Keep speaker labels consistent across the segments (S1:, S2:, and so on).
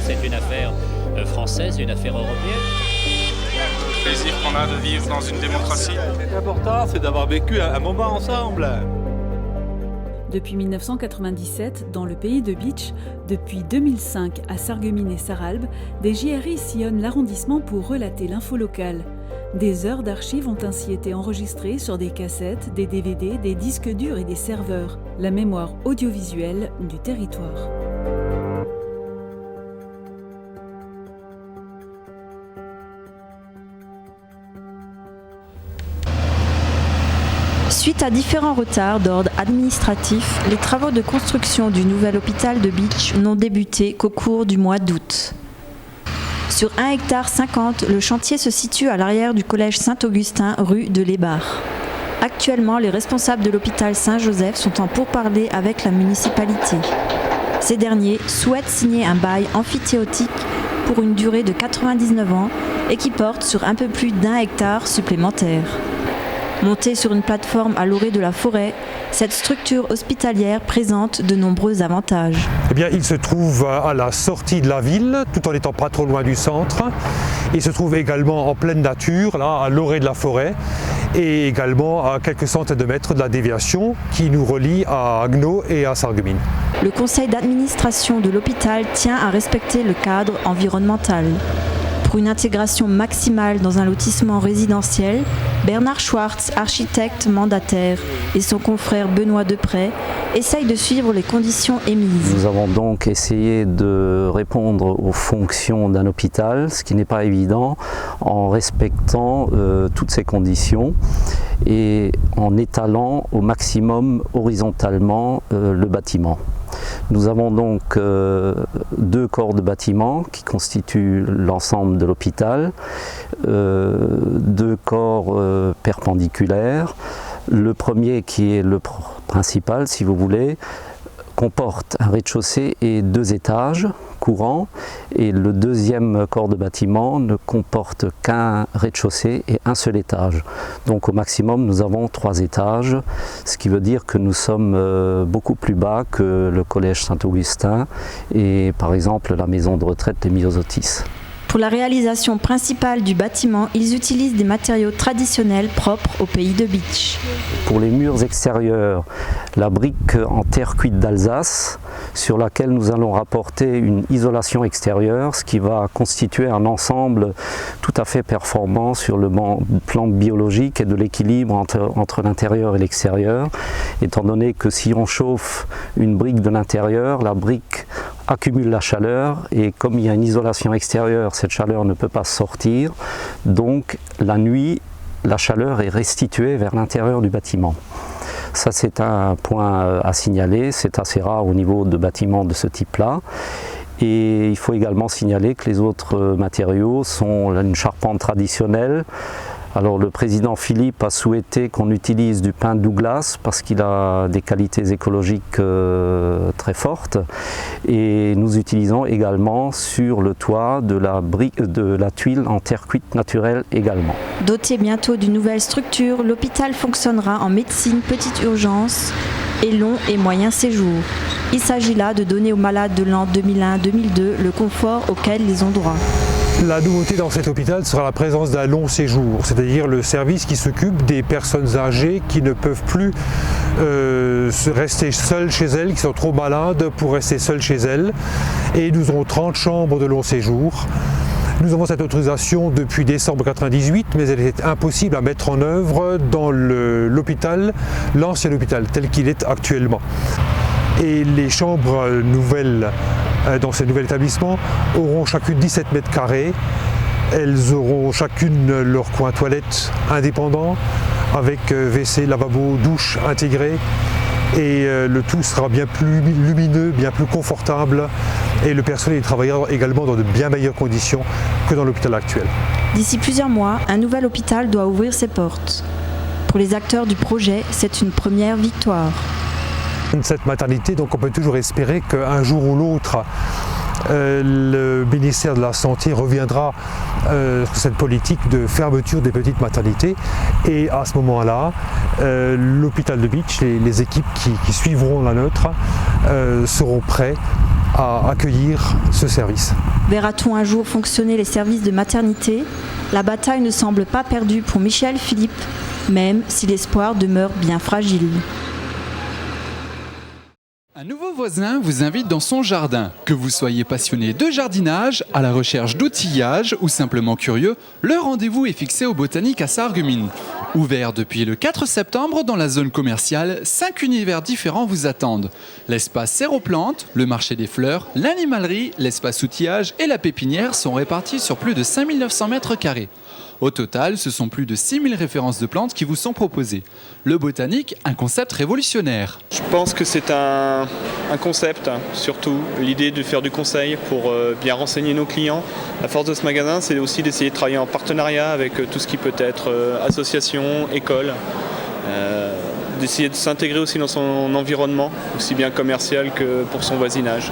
S1: c'est une affaire française, une affaire européenne.
S2: Le plaisir qu'on a de vivre dans une démocratie.
S3: L'important, c'est d'avoir vécu un moment ensemble.
S4: Depuis 1997, dans le pays de Bitche, depuis 2005 à Sarreguemines et Sarralbe, des JRI sillonnent l'arrondissement pour relater l'info locale. Des heures d'archives ont ainsi été enregistrées sur des cassettes, des DVD, des disques durs et des serveurs. La mémoire audiovisuelle du territoire.
S5: Suite à différents retards d'ordre administratif, les travaux de construction du nouvel hôpital de Bitche n'ont débuté qu'au cours du mois d'août. Sur 1,50 ha, le chantier se situe à l'arrière du collège Saint-Augustin, rue de l'Ébar. Actuellement, les responsables de l'hôpital Saint-Joseph sont en pourparlers avec la municipalité. Ces derniers souhaitent signer un bail amphithéotique pour une durée de 99 ans et qui porte sur un peu plus d'1 hectare supplémentaire. Montée sur une plateforme à l'orée de la forêt, cette structure hospitalière présente de nombreux avantages.
S6: Eh bien, il se trouve à la sortie de la ville, tout en n'étant pas trop loin du centre. Il se trouve également en pleine nature, là, à l'orée de la forêt, et également à quelques centaines de mètres de la déviation qui nous relie à Agno et à Sarreguemines.
S5: Le conseil d'administration de l'hôpital tient à respecter le cadre environnemental. Pour une intégration maximale dans un lotissement résidentiel, Bernard Schwartz, architecte mandataire, et son confrère Benoît Deprez essayent de suivre les conditions émises.
S7: Nous avons donc essayé de répondre aux fonctions d'un hôpital, ce qui n'est pas évident, en respectant toutes ces conditions et en étalant au maximum horizontalement le bâtiment. Nous avons donc 2 corps de bâtiment qui constituent l'ensemble de l'hôpital, 2 corps perpendiculaires. Le premier, qui est le principal, si vous voulez, comporte un rez-de-chaussée et 2 étages courants, et le deuxième corps de bâtiment ne comporte qu'un rez-de-chaussée et un seul étage. Donc au maximum nous avons 3 étages, ce qui veut dire que nous sommes beaucoup plus bas que le collège Saint-Augustin et par exemple la maison de retraite des Myosotis.
S5: Pour la réalisation principale du bâtiment, ils utilisent des matériaux traditionnels propres au pays de Bitche.
S7: Pour les murs extérieurs, la brique en terre cuite d'Alsace, sur laquelle nous allons rapporter une isolation extérieure, ce qui va constituer un ensemble tout à fait performant sur le plan biologique et de l'équilibre entre l'intérieur et l'extérieur, étant donné que si on chauffe une brique de l'intérieur, la brique accumule la chaleur et comme il y a une isolation extérieure, cette chaleur ne peut pas sortir, donc la nuit, la chaleur est restituée vers l'intérieur du bâtiment. Ça c'est un point à signaler, c'est assez rare au niveau de bâtiments de ce type-là. Et il faut également signaler que les autres matériaux sont une charpente traditionnelle. Alors le président Philippe a souhaité qu'on utilise du pin Douglas parce qu'il a des qualités écologiques très fortes et nous utilisons également sur le toit de la tuile en terre cuite naturelle également.
S5: Doté bientôt d'une nouvelle structure, l'hôpital fonctionnera en médecine petite urgence et long et moyen séjour. Il s'agit là de donner aux malades de l'an 2001-2002 le confort auquel ils ont droit.
S6: La nouveauté dans cet hôpital sera la présence d'un long séjour, c'est-à-dire le service qui s'occupe des personnes âgées qui ne peuvent plus rester seules chez elles, qui sont trop malades pour rester seules chez elles. Et nous aurons 30 chambres de long séjour. Nous avons cette autorisation depuis décembre 1998, mais elle était impossible à mettre en œuvre dans l'hôpital, l'ancien hôpital tel qu'il est actuellement. Et les chambres nouvelles dans ces nouveaux établissements auront chacune 17 mètres carrés. Elles auront chacune leur coin toilette indépendant avec WC, lavabo, douche intégrés. Et le tout sera bien plus lumineux, bien plus confortable et le personnel y travaillera également dans de bien meilleures conditions que dans l'hôpital actuel.
S5: D'ici plusieurs mois, un nouvel hôpital doit ouvrir ses portes. Pour les acteurs du projet, c'est une première victoire.
S6: Cette maternité, donc on peut toujours espérer qu'un jour ou l'autre, le ministère de la Santé reviendra sur cette politique de fermeture des petites maternités et à ce moment-là, l'hôpital de Bitche, les équipes qui suivront la nôtre seront prêts à accueillir ce service.
S5: Verra-t-on un jour fonctionner les services de maternité? La bataille ne semble pas perdue pour Michel Philippe, même si l'espoir demeure bien fragile.
S8: Un nouveau voisin vous invite dans son jardin. Que vous soyez passionné de jardinage, à la recherche d'outillage ou simplement curieux, le rendez-vous est fixé au Botanique à Sarreguemines. Ouvert depuis le 4 septembre dans la zone commerciale, 5 univers différents vous attendent. L'espace séroplantes, le marché des fleurs, l'animalerie, l'espace outillage et la pépinière sont répartis sur plus de 5900 mètres carrés. Au total, ce sont plus de 6000 références de plantes qui vous sont proposées. Le Botanique, un concept révolutionnaire.
S9: Je pense que c'est un concept, surtout l'idée de faire du conseil pour bien renseigner nos clients. La force de ce magasin, c'est aussi d'essayer de travailler en partenariat avec tout ce qui peut être association, école, d'essayer de s'intégrer aussi dans son environnement, aussi bien commercial que pour son voisinage.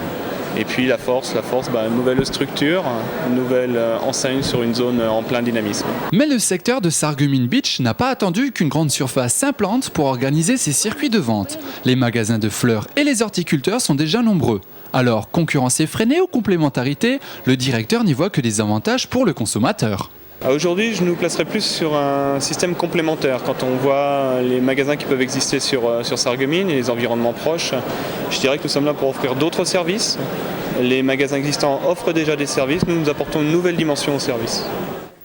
S9: Et puis la force, une nouvelle structure, une nouvelle enseigne sur une zone en plein dynamisme.
S8: Mais le secteur de Sarreguemines Beach n'a pas attendu qu'une grande surface s'implante pour organiser ses circuits de vente. Les magasins de fleurs et les horticulteurs sont déjà nombreux. Alors, concurrence effrénée ou complémentarité, le directeur n'y voit que des avantages pour le consommateur.
S9: Aujourd'hui, je nous placerai plus sur un système complémentaire. Quand on voit les magasins qui peuvent exister sur Sarreguemines et les environnements proches, je dirais que nous sommes là pour offrir d'autres services. Les magasins existants offrent déjà des services, nous apportons une nouvelle dimension au service.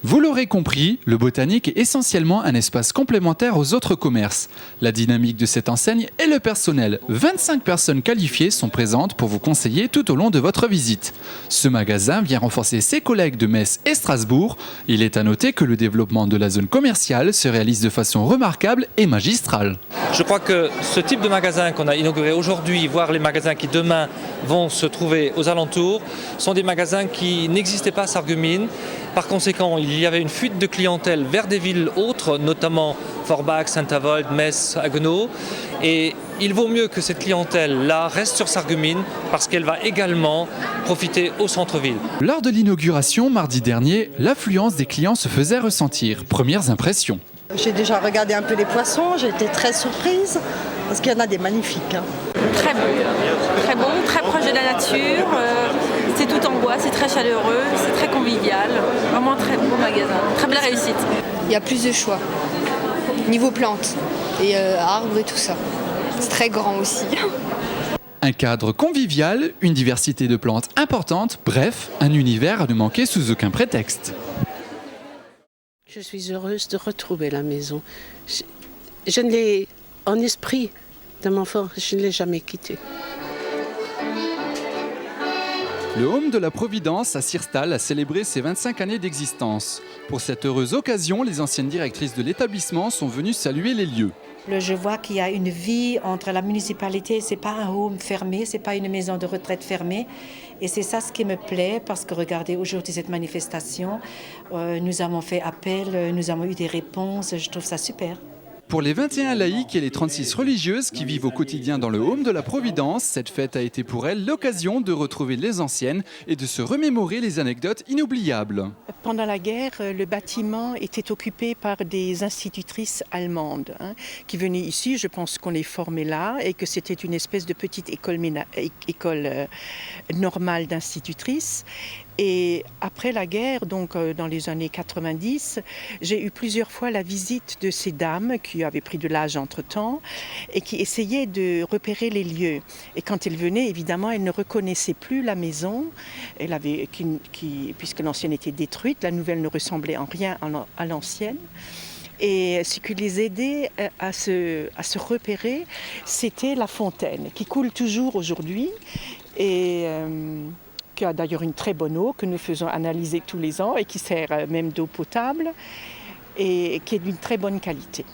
S8: Vous l'aurez compris, le Botanique est essentiellement un espace complémentaire aux autres commerces. La dynamique de cette enseigne est le personnel. 25 personnes qualifiées sont présentes pour vous conseiller tout au long de votre visite. Ce magasin vient renforcer ses collègues de Metz et Strasbourg. Il est à noter que le développement de la zone commerciale se réalise de façon remarquable et magistrale.
S10: Je crois que ce type de magasin qu'on a inauguré aujourd'hui, voire les magasins qui demain vont se trouver aux alentours, sont des magasins qui n'existaient pas à Sarreguemines. Par conséquent, il y avait une fuite de clientèle vers des villes autres, notamment Forbach, Saint-Avold, Metz, Haguenau. Et il vaut mieux que cette clientèle-là reste sur Sarreguemines parce qu'elle va également profiter au centre-ville.
S8: Lors de l'inauguration, mardi dernier, l'affluence des clients se faisait ressentir. Premières impressions.
S11: J'ai déjà regardé un peu les poissons, j'ai été très surprise parce qu'il y en a des magnifiques.
S12: Très bon, très proche de la nature. C'est tout en bois, c'est très chaleureux, c'est très convivial. Vraiment un très beau magasin, très belle réussite.
S13: Il y a plus de choix, niveau plantes et arbres et tout ça. C'est très grand aussi.
S8: Un cadre convivial, une diversité de plantes importante, bref, un univers à ne manquer sous aucun prétexte.
S14: Je suis heureuse de retrouver la maison. Je ne l'ai, en esprit de mon enfant, je ne l'ai jamais quittée.
S8: Le Home de la Providence à Sirstal a célébré ses 25 années d'existence. Pour cette heureuse occasion, les anciennes directrices de l'établissement sont venues saluer les lieux.
S15: Je vois qu'il y a une vie entre la municipalité, c'est pas un home fermé, c'est pas une maison de retraite fermée. Et c'est ça ce qui me plaît, parce que regardez, aujourd'hui cette manifestation, nous avons fait appel, nous avons eu des réponses, je trouve ça super.
S8: Pour les 21 laïcs et les 36 religieuses qui vivent au quotidien dans le Home de la Providence, cette fête a été pour elles l'occasion de retrouver les anciennes et de se remémorer les anecdotes inoubliables.
S16: Pendant la guerre, le bâtiment était occupé par des institutrices allemandes qui venaient ici. Je pense qu'on les formait là et que c'était une espèce de petite école normale d'institutrices. Et après la guerre, donc dans les années 90, j'ai eu plusieurs fois la visite de ces dames qui avaient pris de l'âge entre-temps et qui essayaient de repérer les lieux. Et quand elles venaient, évidemment, elles ne reconnaissaient plus la maison. Puisque l'ancienne était détruite, la nouvelle ne ressemblait en rien à l'ancienne. Et ce qui les aidait à se repérer, c'était la fontaine, qui coule toujours aujourd'hui. Et qui a d'ailleurs une très bonne eau que nous faisons analyser tous les ans et qui sert même d'eau potable et qui est d'une très bonne qualité.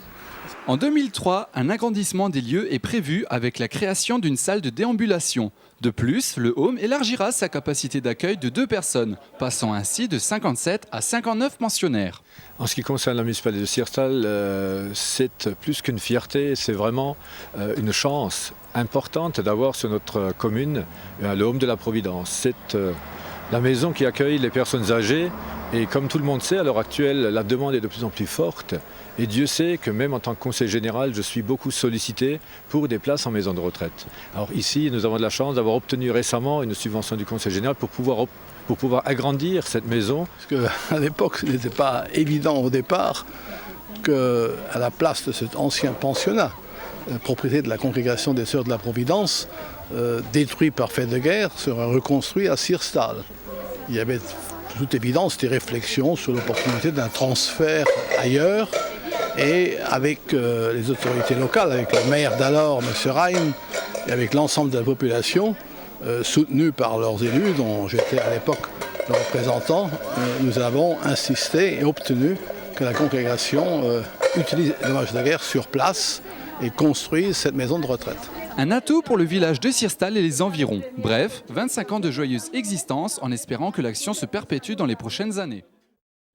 S8: En 2003, un agrandissement des lieux est prévu avec la création d'une salle de déambulation. De plus, le Home élargira sa capacité d'accueil de 2 personnes, passant ainsi de 57 à 59 pensionnaires.
S17: En ce qui concerne la municipalité de Sirstal, c'est plus qu'une fierté, c'est vraiment une chance importante d'avoir sur notre commune le Home de la Providence. C'est la maison qui accueille les personnes âgées Et comme tout le monde sait, à l'heure actuelle, la demande est de plus en plus forte. Et Dieu sait que même en tant que conseiller général, je suis beaucoup sollicité pour des places en maison de retraite. Alors ici, nous avons de la chance d'avoir obtenu récemment une subvention du conseil général pour pouvoir agrandir cette maison.
S18: Parce qu'à l'époque, ce n'était pas évident au départ qu'à la place de cet ancien pensionnat, propriété de la congrégation des Sœurs de la Providence, détruit par fait de guerre, sera reconstruit à Sierstal. Il y avait de toute évidence des réflexions sur l'opportunité d'un transfert ailleurs et avec les autorités locales, avec le maire d'alors, M. Rhein, et avec l'ensemble de la population, soutenue par leurs élus, dont j'étais à l'époque le représentant, nous avons insisté et obtenu que la congrégation utilise les dommages de guerre sur place et construise cette maison de retraite.
S8: Un atout pour le village de Sierstal et les environs. Bref, 25 ans de joyeuse existence en espérant que l'action se perpétue dans les prochaines années.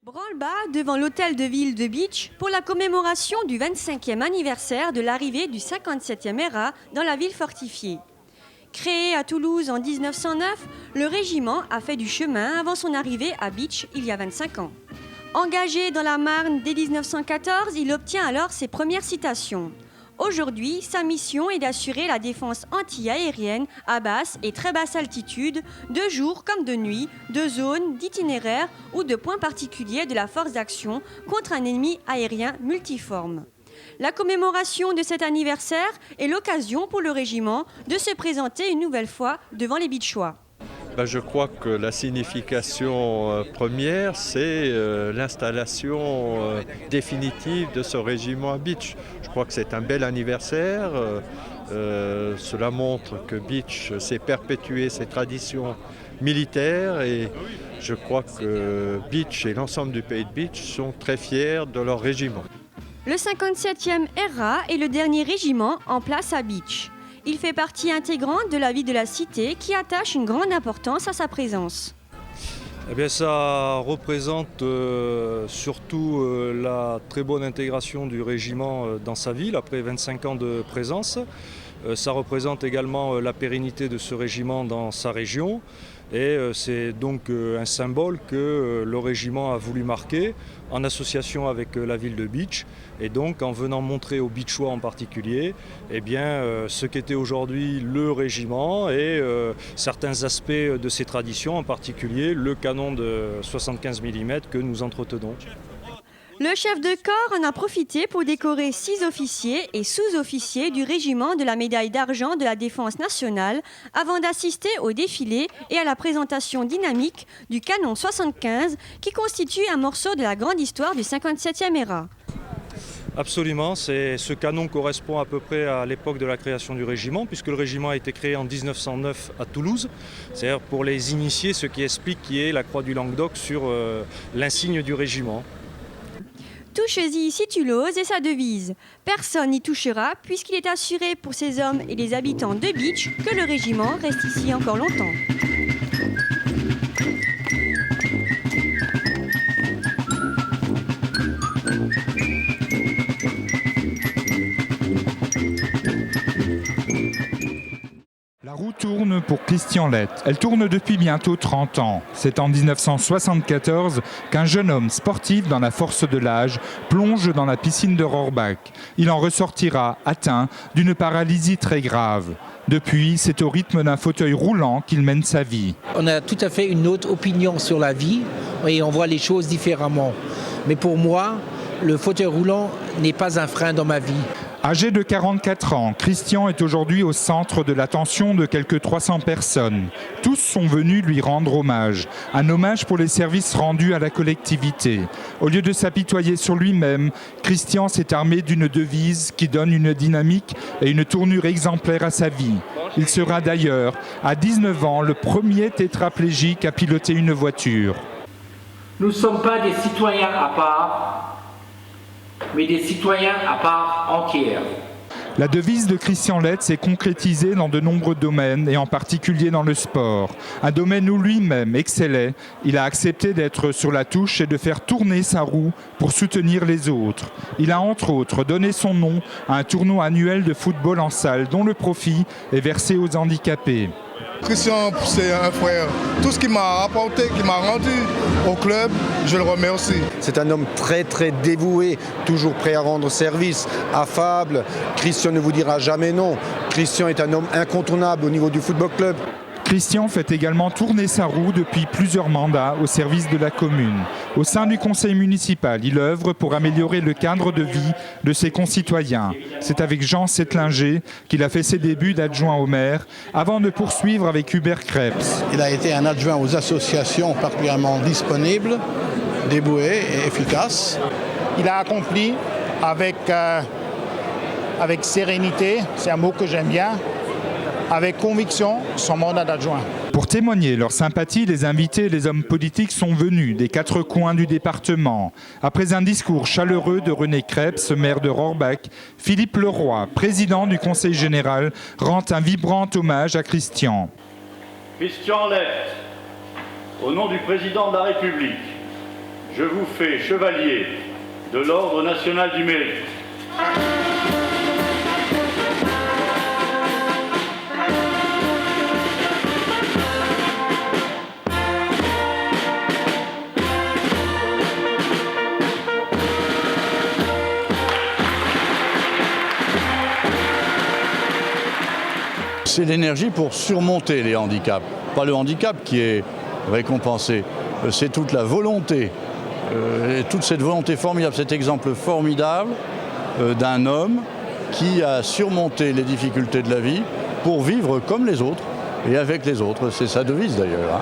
S19: Branle-bas devant l'hôtel de ville de Bitche pour la commémoration du 25e anniversaire de l'arrivée du 57e ERA dans la ville fortifiée. Créé à Toulouse en 1909, le régiment a fait du chemin avant son arrivée à Bitche il y a 25 ans. Engagé dans la Marne dès 1914, il obtient alors ses premières citations. Aujourd'hui, sa mission est d'assurer la défense anti-aérienne à basse et très basse altitude, de jour comme de nuit, de zones, d'itinéraires ou de points particuliers de la force d'action contre un ennemi aérien multiforme. La commémoration de cet anniversaire est l'occasion pour le régiment de se présenter une nouvelle fois devant les Bitchois.
S20: Je crois que la signification première, c'est l'installation définitive de ce régiment à Bitche. Je crois que c'est un bel anniversaire. Cela montre que Bitche s'est perpétué ses traditions militaires et je crois que Bitche et l'ensemble du pays de Bitche sont très fiers de leur régiment.
S19: Le 57e ERA est le dernier régiment en place à Bitche. Il fait partie intégrante de la vie de la cité qui attache une grande importance à sa présence.
S21: Ça représente surtout la très bonne intégration du régiment dans sa ville après 25 ans de présence. Ça représente également la pérennité de ce régiment dans sa région. Et c'est donc un symbole que le régiment a voulu marquer en association avec la ville de Bitche et donc en venant montrer aux Bitchois en particulier ce qu'était aujourd'hui le régiment et certains aspects de ses traditions, en particulier le canon de 75 mm que nous entretenons.
S19: Le chef de corps en a profité pour décorer 6 officiers et sous-officiers du régiment de la médaille d'argent de la Défense nationale avant d'assister au défilé et à la présentation dynamique du canon 75 qui constitue un morceau de la grande histoire du 57e ERA.
S21: Absolument, ce canon correspond à peu près à l'époque de la création du régiment puisque le régiment a été créé en 1909 à Toulouse. C'est-à-dire pour les initiés, ce qui explique qui est la croix du Languedoc sur l'insigne du régiment.
S19: Touchez-y situlose et sa devise. Personne n'y touchera puisqu'il est assuré pour ces hommes et les habitants de Bitche que le régiment reste ici encore longtemps.
S22: La roue tourne pour Christian Lett. Elle tourne depuis bientôt 30 ans. C'est en 1974 qu'un jeune homme sportif dans la force de l'âge plonge dans la piscine de Rohrbach. Il en ressortira atteint d'une paralysie très grave. Depuis, c'est au rythme d'un fauteuil roulant qu'il mène sa vie.
S23: On a tout à fait une autre opinion sur la vie et on voit les choses différemment. Mais pour moi, le fauteuil roulant n'est pas un frein dans ma vie.
S22: Âgé de 44 ans, Christian est aujourd'hui au centre de l'attention de quelques 300 personnes. Tous sont venus lui rendre hommage. Un hommage pour les services rendus à la collectivité. Au lieu de s'apitoyer sur lui-même, Christian s'est armé d'une devise qui donne une dynamique et une tournure exemplaire à sa vie. Il sera d'ailleurs, à 19 ans, le premier tétraplégique à piloter une voiture.
S24: Nous ne sommes pas des citoyens à part, mais des citoyens à part entière.
S22: La devise de Christian Lett s'est concrétisée dans de nombreux domaines et en particulier dans le sport. Un domaine où lui-même excellait, il a accepté d'être sur la touche et de faire tourner sa roue pour soutenir les autres. Il a entre autres donné son nom à un tournoi annuel de football en salle dont le profit est versé aux handicapés.
S1: Christian, c'est un frère. Tout ce qu'il m'a apporté, qu'il m'a rendu au club, je le remercie.
S2: C'est un homme très très dévoué, toujours prêt à rendre service, affable. Christian ne vous dira jamais non. Christian est un homme incontournable au niveau du football club.
S22: Christian fait également tourner sa roue depuis plusieurs mandats au service de la commune. Au sein du conseil municipal, il œuvre pour améliorer le cadre de vie de ses concitoyens. C'est avec Jean Settlinger qu'il a fait ses débuts d'adjoint au maire avant de poursuivre avec Hubert Krebs.
S18: Il a été un adjoint aux associations particulièrement disponible, dévoué et efficace.
S3: Il a accompli avec sérénité, c'est un mot que j'aime bien, avec conviction, son mandat d'adjoint.
S22: Pour témoigner leur sympathie, les invités et les hommes politiques sont venus des quatre coins du département. Après un discours chaleureux de René Krebs, maire de Rohrbach, Philippe Leroy, président du conseil général, rend un vibrant hommage à Christian.
S4: Christian Lett, au nom du président de la République, je vous fais chevalier de l'Ordre national du mérite.
S25: C'est l'énergie pour surmonter les handicaps. Pas le handicap qui est récompensé, c'est toute la volonté, et toute cette volonté formidable, cet exemple formidable d'un homme qui a surmonté les difficultés de la vie pour vivre comme les autres et avec les autres. C'est sa devise d'ailleurs.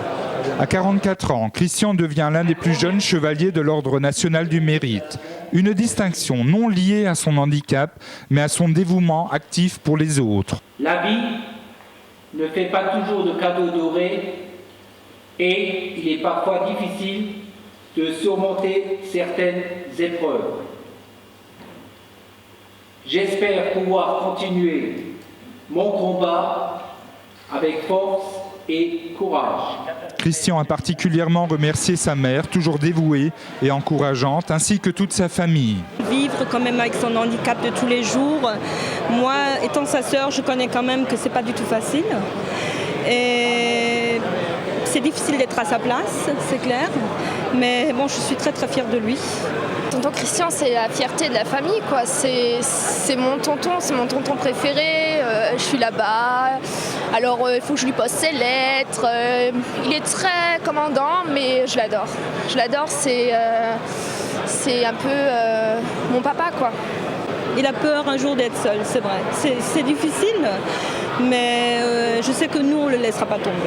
S22: À 44 ans, Christian devient l'un des plus jeunes chevaliers de l'Ordre national du mérite. Une distinction non liée à son handicap, mais à son dévouement actif pour les autres.
S24: La vie ne fait pas toujours de cadeaux dorés et il est parfois difficile de surmonter certaines épreuves. J'espère pouvoir continuer mon combat avec force et courage.
S22: Christian a particulièrement remercié sa mère, toujours dévouée et encourageante, ainsi que toute sa famille.
S26: Vivre quand même avec son handicap de tous les jours, moi étant sa sœur, je connais quand même que c'est pas du tout facile. Et c'est difficile d'être à sa place, c'est clair, mais bon, je suis très très fière de lui.
S13: Tonton Christian, c'est la fierté de la famille, quoi. C'est mon tonton préféré. Je suis là-bas. Alors, il faut que je lui pose ses lettres. Il est très commandant, mais je l'adore. Je l'adore, c'est un peu mon papa, quoi.
S26: Il a peur un jour d'être seul, c'est vrai. C'est difficile, mais je sais que nous, on ne le laissera pas tomber.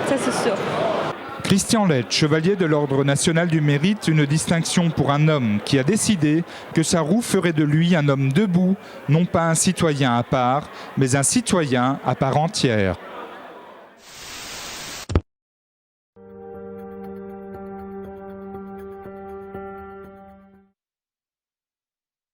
S26: Ça, c'est sûr.
S22: Christian Lett, chevalier de l'Ordre national du mérite, une distinction pour un homme qui a décidé que sa roue ferait de lui un homme debout, non pas un citoyen à part, mais un citoyen à part entière.